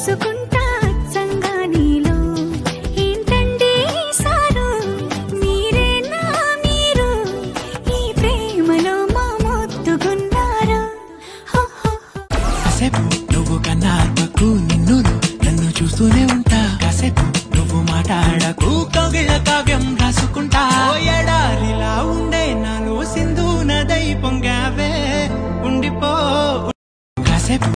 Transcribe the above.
చూసుకుంటా అచ్చంగా నీలో ఏంటండి సారు మీరేనా మీరు ఈ ప్రేమలో మా మొత్తుకున్నారు కాసేపు నువ్వు కన్నాకు నిన్ను నన్ను చూస్తూనే ఉంటా కాసేపు నువ్వు మాట్లాడకు కవిళ్ళ కావ్యం రాసుకుంటా ఎడారిలా ఉండే నాలో సింధు నదై పొంగావే ఉండిపో కాసేపు